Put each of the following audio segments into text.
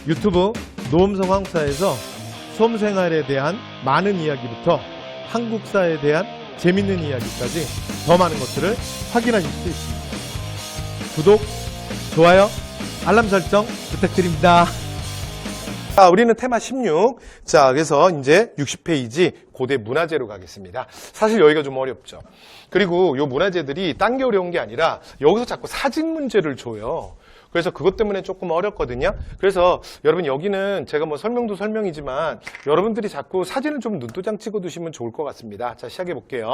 유튜브 노음성황사에서 수험생활에 대한 많은 이야기부터 한국사에 대한 재밌는 이야기까지 더 많은 것들을 확인하실 수 있습니다. 구독, 좋아요, 알람 설정 부탁드립니다. 자, 우리는 테마 16. 자, 그래서 이제 60페이지 고대 문화재로 가겠습니다. 사실 여기가 좀 어렵죠. 그리고 요 문화재들이 딴 게 어려운 게 아니라 여기서 자꾸 사진 문제를 줘요. 그래서 그것 때문에 조금 어렵거든요. 그래서 여러분 여기는 제가 뭐 설명도 설명이지만 여러분들이 자꾸 사진을 좀 눈도장 찍어 두시면 좋을 것 같습니다. 자, 시작해 볼게요.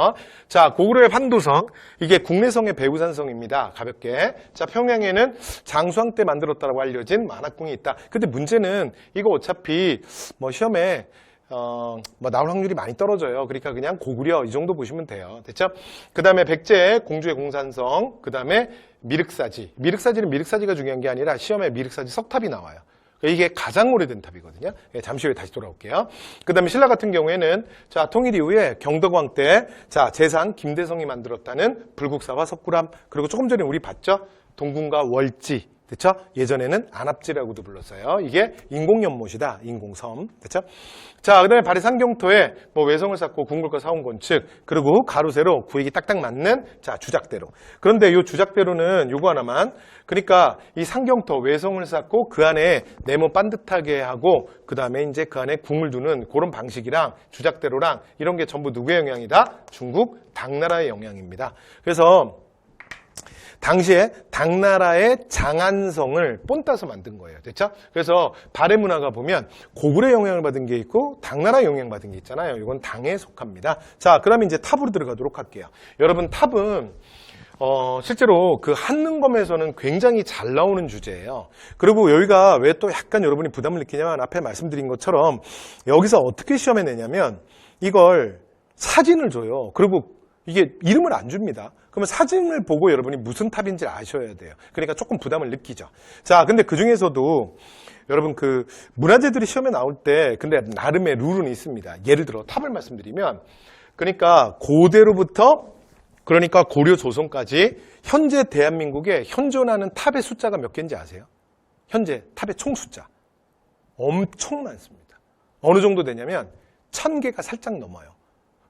자, 고구려의 판도성. 이게 국내성의 배우산성입니다. 가볍게. 자, 평양에는 장수왕 때 만들었다고 알려진 만화궁이 있다. 근데 문제는 이거 어차피 뭐 시험에 뭐 나올 확률이 많이 떨어져요. 그러니까 그냥 고구려 이 정도 보시면 돼요. 됐죠? 그 다음에 백제 공주의 공산성, 그 다음에 미륵사지. 미륵사지는 미륵사지가 중요한 게 아니라 시험에 미륵사지 석탑이 나와요. 이게 가장 오래된 탑이거든요. 잠시 후에 다시 돌아올게요. 그 다음에 신라 같은 경우에는 자, 통일 이후에 경덕왕 때 자, 재상 김대성이 만들었다는 불국사와 석굴암, 그리고 조금 전에 우리 봤죠? 동궁과 월지. 됐죠? 예전에는 안압지라고도 불렀어요. 이게 인공연못이다. 인공섬. 됐죠? 자, 그 다음에 발해 상경토에 뭐 외성을 쌓고 궁궐과 사원 건축, 그리고 가로세로 구획이 딱딱 맞는 자, 주작대로. 그런데 이 주작대로는 요거 하나만. 그러니까 이 상경토 외성을 쌓고 그 안에 네모 반듯하게 하고 그 다음에 이제 그 안에 궁을 두는 그런 방식이랑 주작대로랑 이런 게 전부 누구의 영향이다? 중국 당나라의 영향입니다. 그래서 당시에 당나라의 장안성을 본따서 만든 거예요. 됐죠? 그래서 발해 문화가 보면 고구려의 영향을 받은 게 있고 당나라의 영향을 받은 게 있잖아요. 이건 당에 속합니다. 자, 그러면 이제 탑으로 들어가도록 할게요. 여러분, 탑은 실제로 그 한능검에서는 굉장히 잘 나오는 주제예요. 그리고 여기가 왜 또 약간 여러분이 부담을 느끼냐면 앞에 말씀드린 것처럼 여기서 어떻게 시험에 내냐면 이걸 사진을 줘요. 그리고 이게 이름을 안 줍니다. 그러면 사진을 보고 여러분이 무슨 탑인지 아셔야 돼요. 그러니까 조금 부담을 느끼죠. 자, 근데 그 중에서도 여러분 그 문화재들이 시험에 나올 때 근데 나름의 룰은 있습니다. 예를 들어 탑을 말씀드리면 그러니까 고대로부터 그러니까 고려 조선까지 현재 대한민국에 현존하는 탑의 숫자가 몇 개인지 아세요? 현재 탑의 총 숫자 엄청 많습니다. 어느 정도 되냐면 1000개가 살짝 넘어요.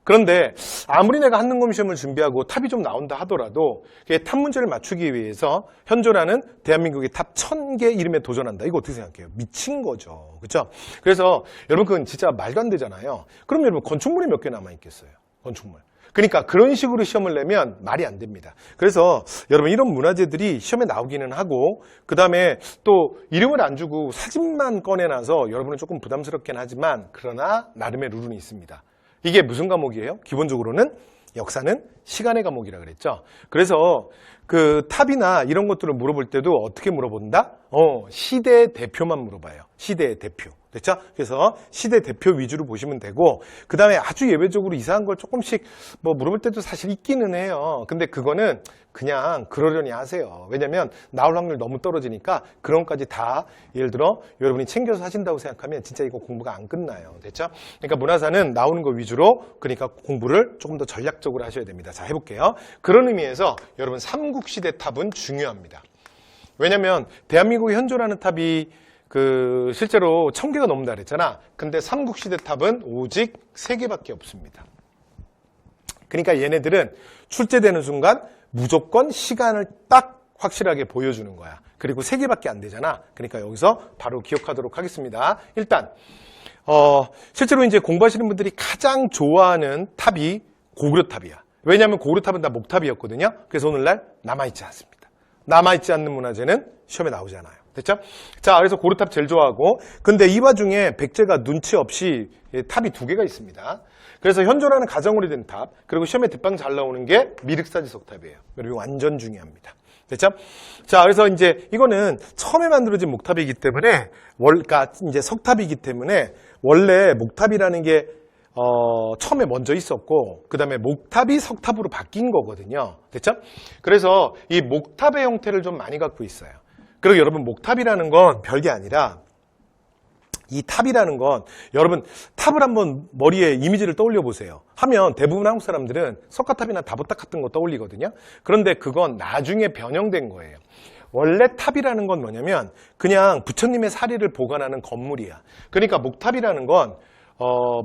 그런데 아무리 내가 한능검 시험을 준비하고 탑이 좀 나온다 하더라도 탑 문제를 맞추기 위해서 현존하는 대한민국의 탑 1000개 이름에 도전한다. 이거 어떻게 생각해요? 미친 거죠. 그렇죠? 그래서 여러분 그건 진짜 말도 안 되잖아요. 그럼 여러분 건축물이 몇 개 남아있겠어요? 건축물. 그러니까 그런 식으로 시험을 내면 말이 안 됩니다. 그래서 여러분 이런 문화재들이 시험에 나오기는 하고 그 다음에 또 이름을 안 주고 사진만 꺼내놔서 여러분은 조금 부담스럽긴 하지만 그러나 나름의 룰은 있습니다. 이게 무슨 과목이에요? 기본적으로는 역사는 시간의 과목이라 그랬죠. 그래서 그 탑이나 이런 것들을 물어볼 때도 어떻게 물어본다? 시대 대표만 물어봐요. 시대의 대표. 됐죠? 그래서 시대 대표 위주로 보시면 되고 그 다음에 아주 예외적으로 이상한 걸 조금씩 뭐 물어볼 때도 사실 있기는 해요. 근데 그거는 그냥 그러려니 하세요. 왜냐면 나올 확률 너무 떨어지니까 그런 것까지 다 예를 들어 여러분이 챙겨서 하신다고 생각하면 진짜 이거 공부가 안 끝나요. 됐죠? 그러니까 문화사는 나오는 거 위주로 그러니까 공부를 조금 더 전략적으로 하셔야 됩니다. 자, 해볼게요. 그런 의미에서 여러분 삼국시대 탑은 중요합니다. 왜냐면 대한민국에 현존하는 탑이 그 실제로 1000개가 넘는다 그랬잖아. 근데 삼국시대 탑은 오직 3개밖에 없습니다. 그러니까 얘네들은 출제되는 순간 무조건 시간을 딱 확실하게 보여주는 거야. 그리고 3개밖에 안 되잖아. 그러니까 여기서 바로 기억하도록 하겠습니다. 일단 실제로 이제 공부하시는 분들이 가장 좋아하는 탑이 고구려탑이야. 왜냐하면 고구려탑은 다 목탑이었거든요. 그래서 오늘날 남아있지 않습니다. 남아있지 않는 문화재는 시험에 나오지 않아요. 됐죠? 자, 그래서 고려탑 제일 좋아하고 근데 이 와중에 백제가 눈치 없이 탑이 2개가 있습니다. 그래서 현존하는 가장 오래된 탑 그리고 시험에 대빵 잘 나오는 게 미륵사지 석탑이에요. 그리고 완전 중요합니다. 됐죠? 자, 그래서 이제 이거는 처음에 만들어진 목탑이기 때문에 그러니까 이제 석탑이기 때문에 원래 목탑이라는 게 처음에 먼저 있었고 그 다음에 목탑이 석탑으로 바뀐 거거든요. 됐죠? 그래서 이 목탑의 형태를 좀 많이 갖고 있어요. 그리고 여러분 목탑이라는 건 별게 아니라 이 탑이라는 건 여러분 탑을 한번 머리에 이미지를 떠올려 보세요. 하면 대부분 한국 사람들은 석가탑이나 다보탑 같은 거 떠올리거든요. 그런데 그건 나중에 변형된 거예요. 원래 탑이라는 건 뭐냐면 그냥 부처님의 사리를 보관하는 건물이야. 그러니까 목탑이라는 건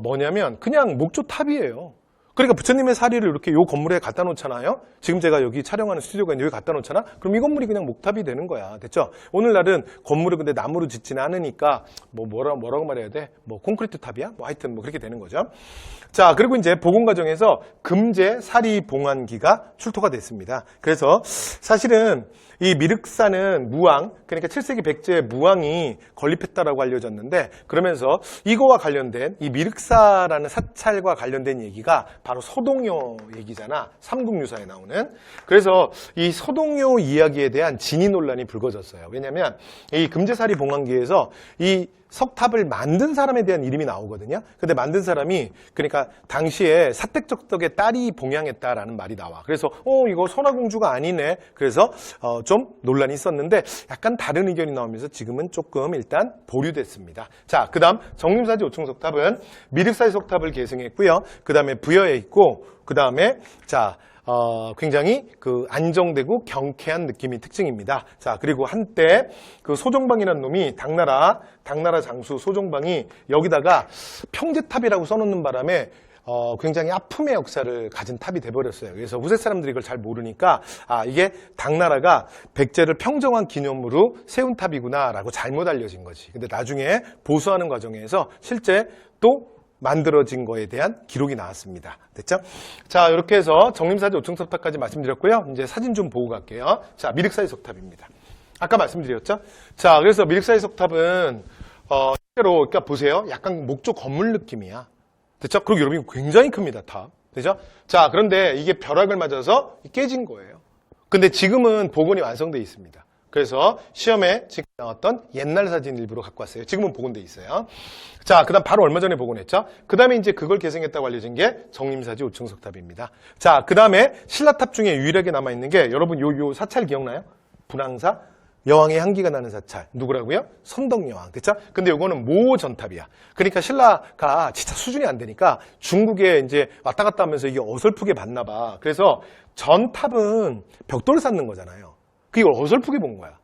뭐냐면 그냥 목조탑이에요. 그러니까 부처님의 사리를 이렇게 요 건물에 갖다 놓잖아요. 지금 제가 여기 촬영하는 스튜디오가 있는데 여기 갖다 놓잖아. 그럼 이 건물이 그냥 목탑이 되는 거야. 됐죠? 오늘날은 건물을 근데 나무로 짓지는 않으니까 뭐라고 말해야 돼? 뭐 콘크리트 탑이야? 뭐 하여튼 뭐 그렇게 되는 거죠. 자, 그리고 이제 복원 과정에서 금제 사리 봉안기가 출토가 됐습니다. 그래서 사실은 이 미륵사는 무왕, 그러니까 7세기 백제 무왕이 건립했다라고 알려졌는데, 그러면서 이거와 관련된 이 미륵사라는 사찰과 관련된 얘기가 바로 서동요 얘기잖아. 삼국유사에 나오는. 그래서 이 서동요 이야기에 대한 진위 논란이 불거졌어요. 왜냐하면 이 금제사리 봉안기에서 이 석탑을 만든 사람에 대한 이름이 나오거든요. 근데 만든 사람이 그러니까 당시에 사택적덕의 딸이 봉양했다라는 말이 나와. 그래서 이거 선화공주가 아니네. 그래서 좀 논란이 있었는데 약간 다른 의견이 나오면서 지금은 조금 일단 보류됐습니다. 자, 그다음 정림사지 5층 석탑은 미륵사의 석탑을 계승했고요. 그다음에 부여에 있고 그다음에 자 굉장히 그 안정되고 경쾌한 느낌이 특징입니다. 자, 그리고 한때 그 소정방이라는 놈이 당나라 장수 소정방이 여기다가 평제탑이라고 써놓는 바람에 굉장히 아픔의 역사를 가진 탑이 돼버렸어요. 그래서 후세 사람들이 이걸 잘 모르니까 이게 당나라가 백제를 평정한 기념으로 세운 탑이구나라고 잘못 알려진 거지. 근데 나중에 보수하는 과정에서 실제 또 만들어진 거에 대한 기록이 나왔습니다. 됐죠? 자, 이렇게 해서 정림사지 5층 석탑까지 말씀드렸고요. 이제 사진 좀 보고 갈게요. 자, 미륵사의 석탑입니다. 아까 말씀드렸죠? 자, 그래서 미륵사의 석탑은 실제로 그러니까 보세요. 약간 목조 건물 느낌이야. 됐죠? 그리고 여러분 굉장히 큽니다. 탑. 됐죠? 자, 그런데 이게 벼락을 맞아서 깨진 거예요. 근데 지금은 복원이 완성되어 있습니다. 그래서 시험에 지금 나왔던 옛날 사진 일부러 갖고 왔어요. 지금은 복원돼 있어요. 자, 그 다음 바로 얼마 전에 복원했죠. 그 다음에 이제 그걸 계승했다고 알려진 게 정림사지 5층 석탑입니다. 자, 그 다음에 신라탑 중에 유일하게 남아있는 게 여러분 요 사찰 기억나요? 분황사 여왕의 향기가 나는 사찰. 누구라고요? 선덕여왕. 됐죠? 근데 요거는 모전탑이야. 그러니까 신라가 진짜 수준이 안 되니까 중국에 이제 왔다 갔다 하면서 이게 어설프게 봤나 봐. 그래서 전탑은 벽돌을 쌓는 거잖아요. 그걸 어설프게 본 거야.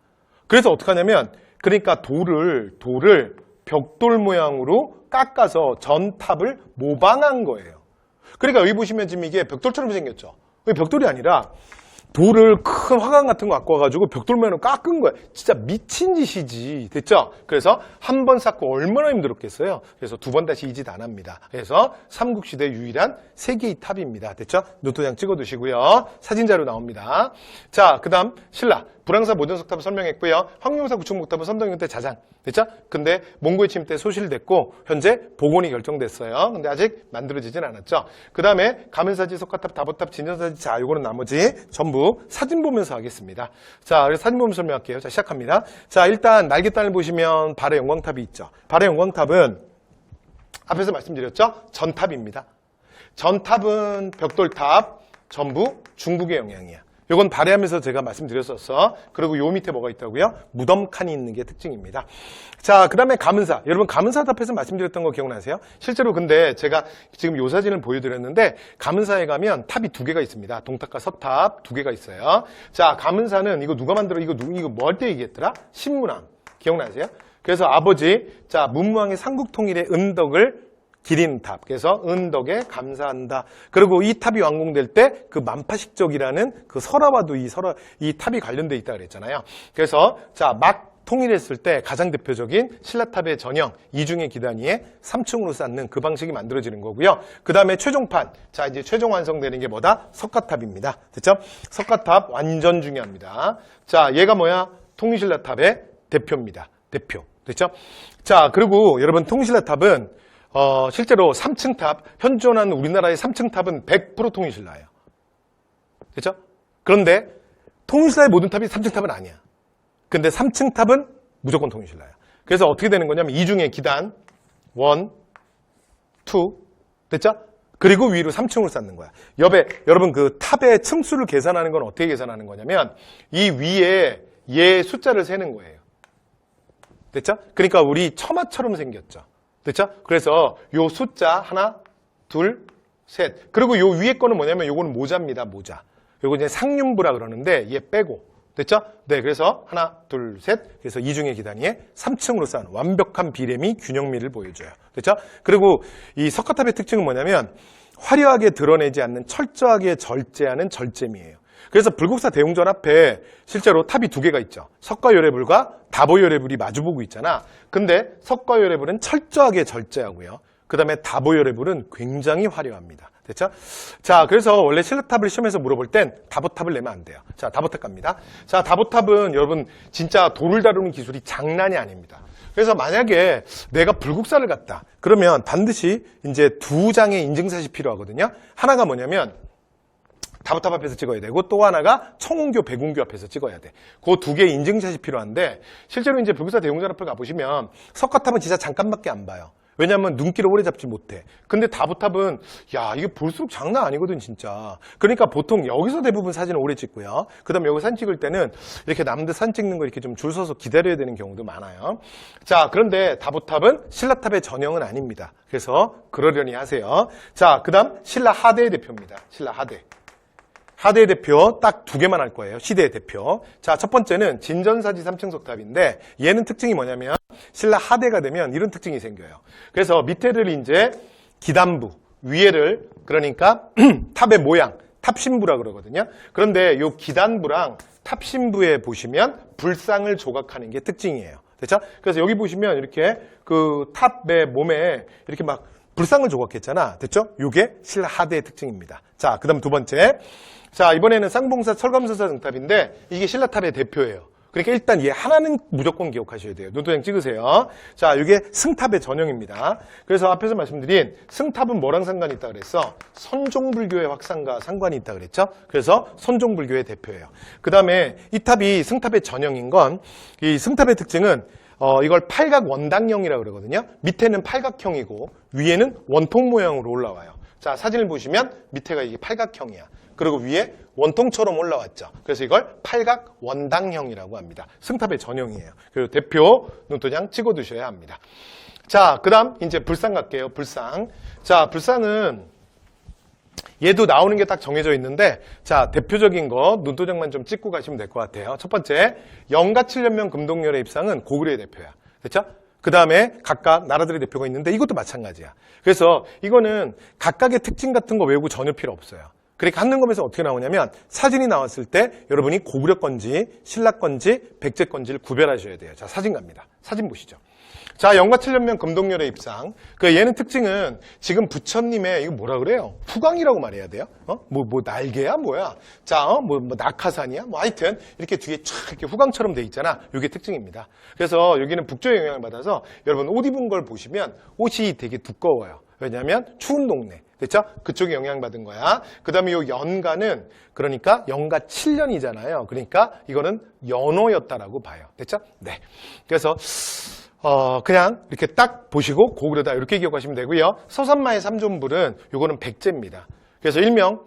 그래서 어떻게 하냐면 그러니까 돌을 벽돌 모양으로 깎아서 전탑을 모방한 거예요. 그러니까 여기 보시면 지금 이게 벽돌처럼 생겼죠. 이게 벽돌이 아니라 돌을 큰 화관 같은 거 갖고 와가지고 벽돌 모양으로 깎은 거야. 진짜 미친 짓이지. 됐죠? 그래서 한 번 쌓고 얼마나 힘들었겠어요. 그래서 두 번 다시 이 짓 안 합니다. 그래서 삼국시대 유일한 세 개의 탑입니다. 됐죠? 노트장 찍어두시고요. 사진자료 나옵니다. 자, 그 다음 신라. 불황사 모전석탑을 설명했고요. 황룡사 구충목탑은 선덕여 때 자장. 됐죠? 근데 몽고의 침입 때 소실됐고 현재 복원이 결정됐어요. 근데 아직 만들어지진 않았죠. 그 다음에 가문사지, 석가탑, 다보탑, 진전사지. 자, 요거는 나머지 전부 사진 보면서 하겠습니다. 자, 그래서 사진 보면서 설명할게요. 자, 시작합니다. 자, 일단 날개단을 보시면 발의 영광탑이 있죠. 발의 영광탑은 앞에서 말씀드렸죠? 전탑입니다. 전탑은 벽돌탑 전부 중국의 영향이야. 이건 발해하면서 제가 말씀드렸었어. 그리고 요 밑에 뭐가 있다고요? 무덤칸이 있는 게 특징입니다. 자, 그 다음에 가문사. 여러분 가문사 앞에서 말씀드렸던 거 기억나세요? 실제로 근데 제가 지금 요 사진을 보여드렸는데 가문사에 가면 탑이 두 개가 있습니다. 동탑과 서탑 두 개가 있어요. 자, 가문사는 이거 누가 만들어? 이거 뭐 할 때 얘기했더라? 신문왕. 기억나세요? 그래서 아버지, 자, 문무왕의 삼국통일의 은덕을 기린 탑. 그래서 은덕에 감사한다. 그리고 이 탑이 완공될 때 그 만파식적이라는 그 설화와도 이 탑이 관련돼 있다 그랬잖아요. 그래서 자, 막 통일했을 때 가장 대표적인 신라탑의 전형 이중의 기단 위에 3층으로 쌓는 그 방식이 만들어지는 거고요. 그 다음에 최종판. 자, 이제 최종 완성되는 게 뭐다? 석가탑입니다. 됐죠? 석가탑 완전 중요합니다. 자, 얘가 뭐야? 통일신라탑의 대표입니다. 대표. 됐죠? 자, 그리고 여러분 통일신라탑은 실제로 3층 탑, 현존하는 우리나라의 3층 탑은 100% 통일신라예요. 그렇죠? 그런데 통일신라의 모든 탑이 3층 탑은 아니야. 근데 3층 탑은 무조건 통일신라야. 그래서 어떻게 되는 거냐면 이중의 기단 1, 2 됐죠? 그리고 위로 3층으로 쌓는 거야. 옆에 여러분 그 탑의 층수를 계산하는 건 어떻게 계산하는 거냐면 이 위에 얘 숫자를 세는 거예요. 됐죠? 그러니까 우리 처마처럼 생겼죠. 됐죠? 그래서 요 숫자 하나, 둘, 셋. 그리고 요 위에 거는 뭐냐면 요거는 모자입니다. 모자. 요거 이제 상륜부라 그러는데 얘 빼고. 됐죠? 네, 그래서 하나, 둘, 셋. 그래서 이중의 기단위에 3층으로 쌓은 완벽한 비례미, 균형미를 보여줘요. 됐죠? 그리고 이 석가탑의 특징은 뭐냐면 화려하게 드러내지 않는 철저하게 절제하는 절제미예요. 그래서 불국사 대웅전 앞에 실제로 탑이 두 개가 있죠. 석가요레불과 다보요레불이 마주보고 있잖아. 근데 석가요레불은 철저하게 절제하고요. 그 다음에 다보요레불은 굉장히 화려합니다. 됐죠? 자, 그래서 원래 신라탑을 시험에서 물어볼 땐 다보탑을 내면 안 돼요. 자, 다보탑 갑니다. 자, 다보탑은 여러분 진짜 돌을 다루는 기술이 장난이 아닙니다. 그래서 만약에 내가 불국사를 갔다. 그러면 반드시 이제 두 장의 인증샷이 필요하거든요. 하나가 뭐냐면 다보탑 앞에서 찍어야 되고 또 하나가 청운교, 백운교 앞에서 찍어야 돼. 그 두 개의 인증샷이 필요한데 실제로 이제 불국사 대웅전 앞을 가보시면 석가탑은 진짜 잠깐밖에 안 봐요. 왜냐하면 눈길을 오래 잡지 못해. 근데 다보탑은 야 이게 볼수록 장난 아니거든 진짜. 그러니까 보통 여기서 대부분 사진을 오래 찍고요. 그 다음에 여기 사진 찍을 때는 이렇게 남들 사진 찍는 거 이렇게 좀 줄 서서 기다려야 되는 경우도 많아요. 자, 그런데 다보탑은 신라탑의 전형은 아닙니다. 그래서 그러려니 하세요. 자, 그 다음 신라 하대의 대표입니다. 신라 하대. 하대의 대표 딱 두 개만 할 거예요. 시대의 대표. 자, 첫 번째는 진전사지 3층 석탑인데 얘는 특징이 뭐냐면 신라 하대가 되면 이런 특징이 생겨요. 그래서 밑에를 이제 기단부, 위에를 그러니까 탑의 모양, 탑신부라 그러거든요. 그런데 이 기단부랑 탑신부에 보시면 불상을 조각하는 게 특징이에요. 됐죠? 그래서 여기 보시면 이렇게 그 탑의 몸에 이렇게 막 불상을 조각했잖아. 됐죠? 이게 신라 하대의 특징입니다. 자, 그 다음 두 번째. 자, 이번에는 쌍봉사 철감서사 등탑인데 이게 신라탑의 대표예요. 그러니까 일단 얘 하나는 무조건 기억하셔야 돼요. 눈도장 찍으세요. 자, 이게 승탑의 전형입니다. 그래서 앞에서 말씀드린 승탑은 뭐랑 상관이 있다 그랬어? 선종불교의 확산과 상관이 있다 그랬죠? 그래서 선종불교의 대표예요. 그 다음에 이 탑이 승탑의 전형인 건 이 승탑의 특징은 이걸 팔각 원당형이라고 그러거든요. 밑에는 팔각형이고 위에는 원통 모양으로 올라와요. 자, 사진을 보시면 밑에가 이게 팔각형이야. 그리고 위에 원통처럼 올라왔죠. 그래서 이걸 팔각 원당형이라고 합니다. 승탑의 전형이에요. 그리고 대표 눈도장 찍어두셔야 합니다. 자, 그 다음 이제 불상 갈게요. 불상. 자, 불상은 얘도 나오는 게 딱 정해져 있는데 자, 대표적인 거 눈도장만 좀 찍고 가시면 될 것 같아요. 첫 번째, 영가 7년명 금동열의 입상은 고구려의 대표야. 됐죠? 그 다음에 각각 나라들의 대표가 있는데 이것도 마찬가지야. 그래서 이거는 각각의 특징 같은 거 외우고 전혀 필요 없어요. 그러니까 한능검에서 어떻게 나오냐면 사진이 나왔을 때 여러분이 고구려 건지 신라 건지 백제 건지를 구별하셔야 돼요. 자, 사진 갑니다. 사진 보시죠. 자, 영가 7년명 금동열의 입상. 그 얘는 특징은 지금 부처님의 이거 뭐라 그래요? 후광이라고 말해야 돼요? 뭐 날개야 뭐야? 자, 뭐 낙하산이야? 뭐 하여튼 이렇게 뒤에 쫙 이렇게 후광처럼 돼 있잖아. 이게 특징입니다. 그래서 여기는 북조의 영향을 받아서 여러분 옷 입은 걸 보시면 옷이 되게 두꺼워요. 왜냐하면 추운 동네. 됐죠? 그쪽에 영향받은 거야. 그 다음에 이 연가는 그러니까 연가 7년이잖아요. 그러니까 이거는 연호였다라고 봐요. 됐죠? 네. 그래서 그냥 이렇게 딱 보시고 고구려다 이렇게 기억하시면 되고요. 서산마의 삼존불은 이거는 백제입니다. 그래서 일명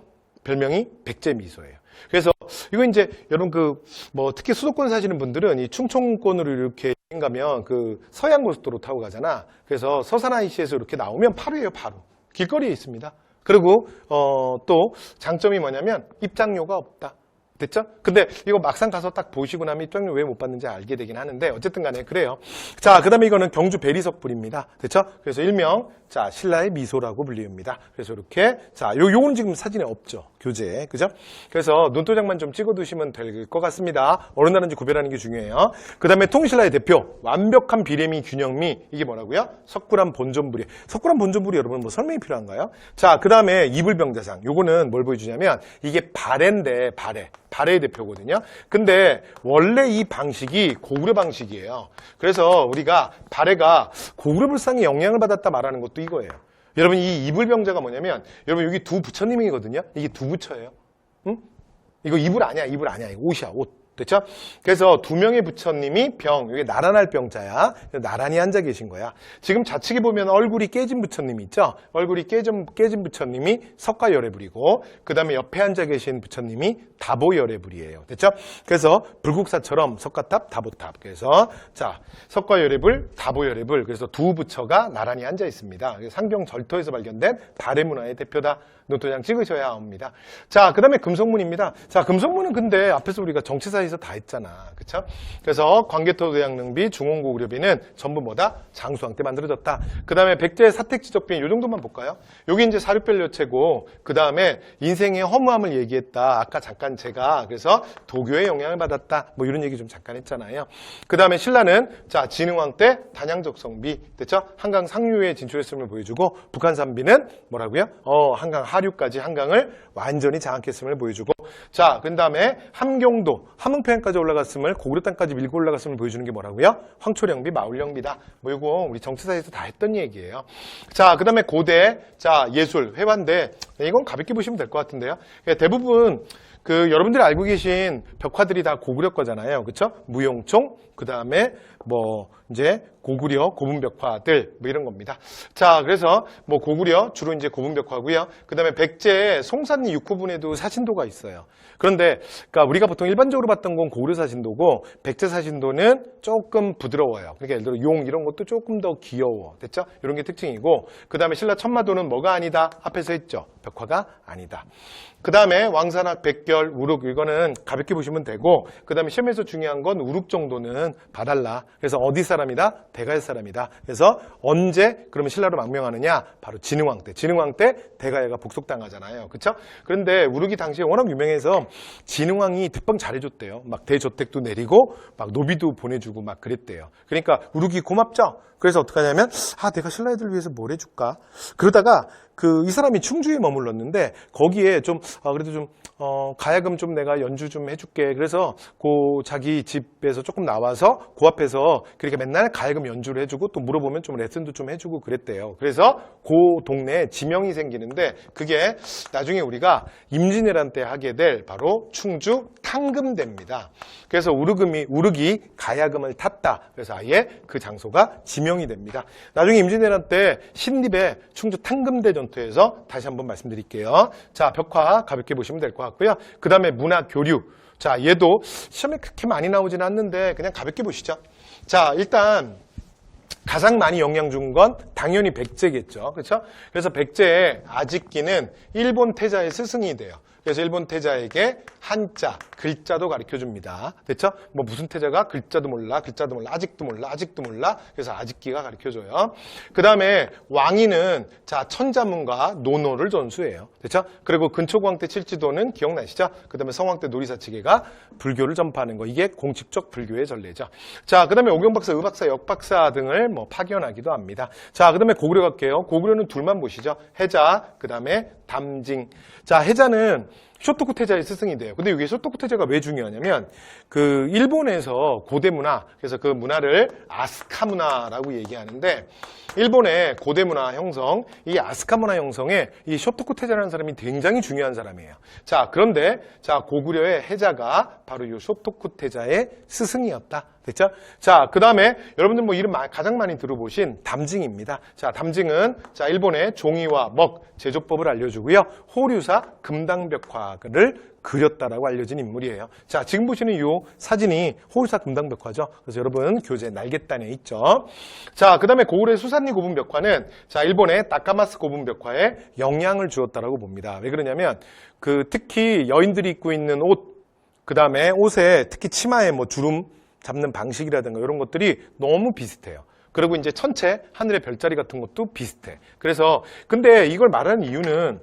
별명이 백제미소예요. 그래서 이거 이제 여러분 특히 수도권 사시는 분들은 이 충청권으로 이렇게 가면 그 서해안고속도로 타고 가잖아. 그래서 서산 IC에서 이렇게 나오면 바로예요, 바로. 길거리에 있습니다. 그리고 또 장점이 뭐냐면 입장료가 없다. 됐죠? 근데 이거 막상 가서 딱 보시고 나면 입장료 왜 못 받는지 알게 되긴 하는데 어쨌든 간에 그래요. 자, 그 다음에 이거는 경주 베리석불입니다. 됐죠? 그래서 일명 자, 신라의 미소라고 불립니다. 그래서 이렇게 자, 요거는 지금 사진에 없죠. 교재에. 그죠? 그래서 눈도장만 좀 찍어두시면 될 것 같습니다. 어느 나라인지 구별하는 게 중요해요. 그 다음에 통신라의 대표 완벽한 비례미 균형미 이게 뭐라고요? 석굴암 본전불이. 석굴암 본전불이 여러분 뭐 설명이 필요한가요? 자, 그 다음에 이불병자상. 요거는 뭘 보여주냐면 이게 발해인데 발해의 대표거든요. 근데 원래 이 방식이 고구려 방식이에요. 그래서 우리가 발해가 고구려 불상에 영향을 받았다 말하는 것도 이거예요. 여러분 이 이불병자가 뭐냐면 여러분 여기 두 부처님이거든요. 이게 두 부처예요. 응? 이거 이불 아니야. 이불 아니야. 이거 옷이야. 옷. 됐죠? 그래서 두 명의 부처님이 이게 나란할 병자야. 나란히 앉아 계신 거야. 지금 좌측에 보면 얼굴이 깨진 부처님이 있죠? 얼굴이 깨진 부처님이 석가열애불이고, 그 다음에 옆에 앉아 계신 부처님이 다보열애불이에요. 됐죠? 그래서 불국사처럼 석가탑, 다보탑. 그래서, 자, 석가열애불, 다보열애불. 그래서 두 부처가 나란히 앉아 있습니다. 상경 절토에서 발견된 발해 문화의 대표다. 노트장 찍으셔야 합니다. 자, 그 다음에 금속문입니다. 자, 금속문은 근데 앞에서 우리가 정치사에 사이에서 다 했잖아. 그쵸? 그래서 광개토대양릉비, 중원고구려비는 전부 뭐다? 장수왕 때 만들어졌다. 그 다음에 백제 사택지적비 요 정도만 볼까요? 여기 이제 사륙별려체고, 그 다음에 인생의 허무함을 얘기했다. 아까 잠깐 제가 그래서 도교의 영향을 받았다. 뭐 이런 얘기 좀 잠깐 했잖아요. 그 다음에 신라는 자 진흥왕 때 단양적성비 됐죠? 한강 상류에 진출했음을 보여주고, 북한 산비는 뭐라고요? 한강 하류까지 한강을 완전히 장악했음을 보여주고, 자, 그 다음에 함경도, 함흥평양까지 올라갔음을, 고구려 땅까지 밀고 올라갔음을 보여주는 게 뭐라고요? 황초령비, 마울령비다. 뭐 이거 우리 정치사에서 다 했던 얘기예요. 자, 그 다음에 고대, 자, 예술, 회화인데 이건 가볍게 보시면 될 것 같은데요. 대부분 여러분들이 알고 계신 벽화들이 다 고구려 거잖아요. 그쵸? 무용총, 그 다음에 뭐 이제 고구려 고분벽화들 뭐 이런 겁니다. 자, 그래서 뭐 고구려 주로 이제 고분벽화고요. 그 다음에 백제 송산리 6호분에도 사신도가 있어요. 그런데 그러니까 우리가 보통 일반적으로 봤던 건 고구려 사신도고, 백제 사신도는 조금 부드러워요. 그러니까 예를 들어 용 이런 것도 조금 더 귀여워. 됐죠? 이런 게 특징이고, 그 다음에 신라 천마도는 뭐가 아니다? 앞에서 했죠. 벽화가 아니다. 그 다음에 왕산악, 백결, 우룩 이거는 가볍게 보시면 되고, 그 다음에 시험에서 중요한 건 우룩 정도는 봐달라. 그래서 어디 사람이다? 대가의 사람이다. 그래서 언제 그러면 신라로 망명하느냐? 바로 진흥왕 때. 진흥왕 때 대가야가 복속당하잖아요. 그렇죠? 그런데 우룩이 당시에 워낙 유명해서 진흥왕이 대빵 잘해줬대요. 막 대저택도 내리고 막 노비도 보내주고 막 그랬대요. 그러니까 우룩이 고맙죠? 그래서 어떻게 하냐면 내가 신라 애들 위해서 뭘 해줄까? 그러다가 이 사람이 충주에 머물렀는데 거기에 좀 그래도 좀 가야금 좀 내가 연주 좀 해줄게. 그래서 자기 집에서 조금 나와서 그 앞에서 그렇게 맨날 가야금 연주를 해주고, 또 물어보면 좀 레슨도 좀 해주고 그랬대요. 그래서 그 동네에 지명이 생기는데, 그게 나중에 우리가 임진왜란 때 하게 될 바로 충주 탕금대입니다. 그래서 우르기 가야금을 탔다. 그래서 아예 그 장소가 지명이 됩니다. 나중에 임진왜란 때 신립의 충주 탕금대 전투에서 다시 한번 말씀드릴게요. 자, 벽화 가볍게 보시면 될 것 같고요. 그 다음에 문화 교류. 자, 얘도 시험에 그렇게 많이 나오지는 않는데 그냥 가볍게 보시죠. 자, 일단 가장 많이 영향 준 건 당연히 백제겠죠. 그렇죠? 그래서 백제의 아직기는 일본 태자의 스승이 돼요. 그래서 일본 태자에게 한자, 글자도 가르쳐줍니다. 됐죠? 뭐 무슨 태자가 글자도 몰라, 아직도 몰라. 그래서 아직기가 가르쳐줘요. 그 다음에 왕위는 자 천자문과 논어를 전수해요. 됐죠? 그리고 근초광 때 칠지도는 기억나시죠? 그 다음에 성왕 때 노리사치계가 불교를 전파하는 거. 이게 공식적 불교의 전례죠. 자, 그 다음에 오경박사, 의박사, 역박사 등을 뭐 파견하기도 합니다. 자, 그 다음에 고구려 갈게요. 고구려는 둘만 보시죠. 해자, 그 다음에 담징. 자, 해자는 쇼토쿠 태자의 스승이 돼요. 근데 이게 쇼토쿠 태자가 왜 중요하냐면 일본에서 고대 문화, 그래서 그 문화를 아스카 문화라고 얘기하는데, 일본의 고대 문화 형성, 이 아스카 문화 형성에 이 쇼토쿠 태자라는 사람이 굉장히 중요한 사람이에요. 자, 그런데 고구려의 해자가 바로 이 쇼토쿠 태자의 스승이었다. 됐죠? 자, 그 다음에 여러분들 뭐 이름 가장 많이 들어보신 담징입니다. 자, 담징은 일본의 종이와 먹 제조법을 알려주고요. 호류사 금당벽화를 그렸다라고 알려진 인물이에요. 자, 지금 보시는 이 사진이 호류사 금당벽화죠. 그래서 여러분 교재 날개단에 있죠. 자, 그 다음에 고구려의 수산리 고분벽화는 일본의 다카마스 고분벽화에 영향을 주었다라고 봅니다. 왜 그러냐면 특히 여인들이 입고 있는 옷, 그 다음에 옷에 특히 치마에 뭐 주름 잡는 방식이라든가 이런 것들이 너무 비슷해요. 그리고 이제 천체, 하늘의 별자리 같은 것도 비슷해. 그래서 근데 이걸 말하는 이유는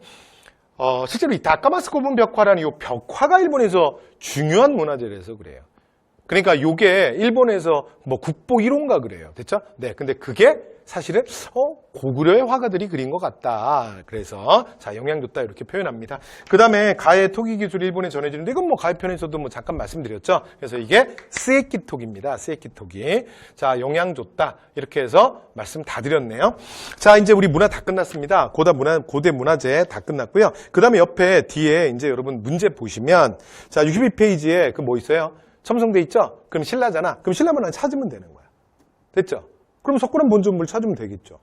실제로 이 다카마스 고분벽화라는 이 벽화가 일본에서 중요한 문화재라서 그래요. 그러니까 이게 일본에서 뭐 국보 1호인가 그래요. 됐죠? 네, 근데 그게 사실은 고구려의 화가들이 그린 것 같다. 그래서 영향 줬다 이렇게 표현합니다. 그 다음에 가해 토기 기술이 일본에 전해지는데, 이건 뭐 가해 편에서도 뭐 잠깐 말씀드렸죠. 그래서 이게 스에키 토기입니다. 스에키 토기. 자, 영향 줬다 이렇게 해서 말씀 다 드렸네요. 자, 이제 우리 문화 다 끝났습니다. 고대 문화재 다 끝났고요. 그 다음에 옆에 뒤에 이제 여러분 문제 보시면 62페이지에 뭐 있어요? 첨성대 있죠? 그럼 신라잖아. 그럼 신라만 찾으면 되는 거야. 됐죠? 그럼 석굴암 본전물 찾으면 되겠죠.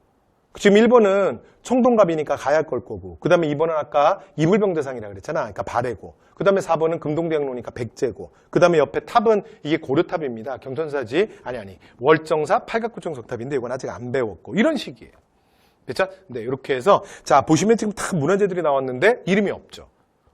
지금 1번은 청동갑이니까 가야 걸 거고, 그 다음에 2번은 아까 이불병대상이라고 그랬잖아. 그러니까 발해고. 그 다음에 4번은 금동대학로니까 백제고. 그 다음에 옆에 탑은 이게 고려탑입니다. 경천사지, 월정사 팔각구청 석탑인데 이건 아직 안 배웠고. 이런 식이에요. 됐죠? 네, 이렇게 해서 보시면 지금 다 문화재들이 나왔는데 이름이 없죠.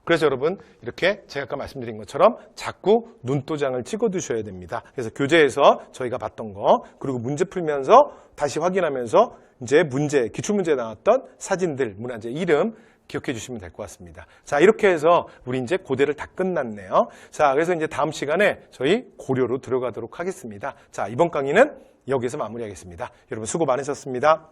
그래서 여러분 이렇게 제가 아까 말씀드린 것처럼 자꾸 눈도장을 찍어 두셔야 됩니다. 그래서 교재에서 저희가 봤던 거 그리고 문제 풀면서 다시 확인하면서 이제 문제, 기출문제에 나왔던 사진들, 문화재 이름 기억해 주시면 될 것 같습니다. 자, 이렇게 해서 우리 이제 고대를 다 끝났네요. 자, 그래서 이제 다음 시간에 저희 고려로 들어가도록 하겠습니다. 자, 이번 강의는 여기서 마무리하겠습니다. 여러분 수고 많으셨습니다.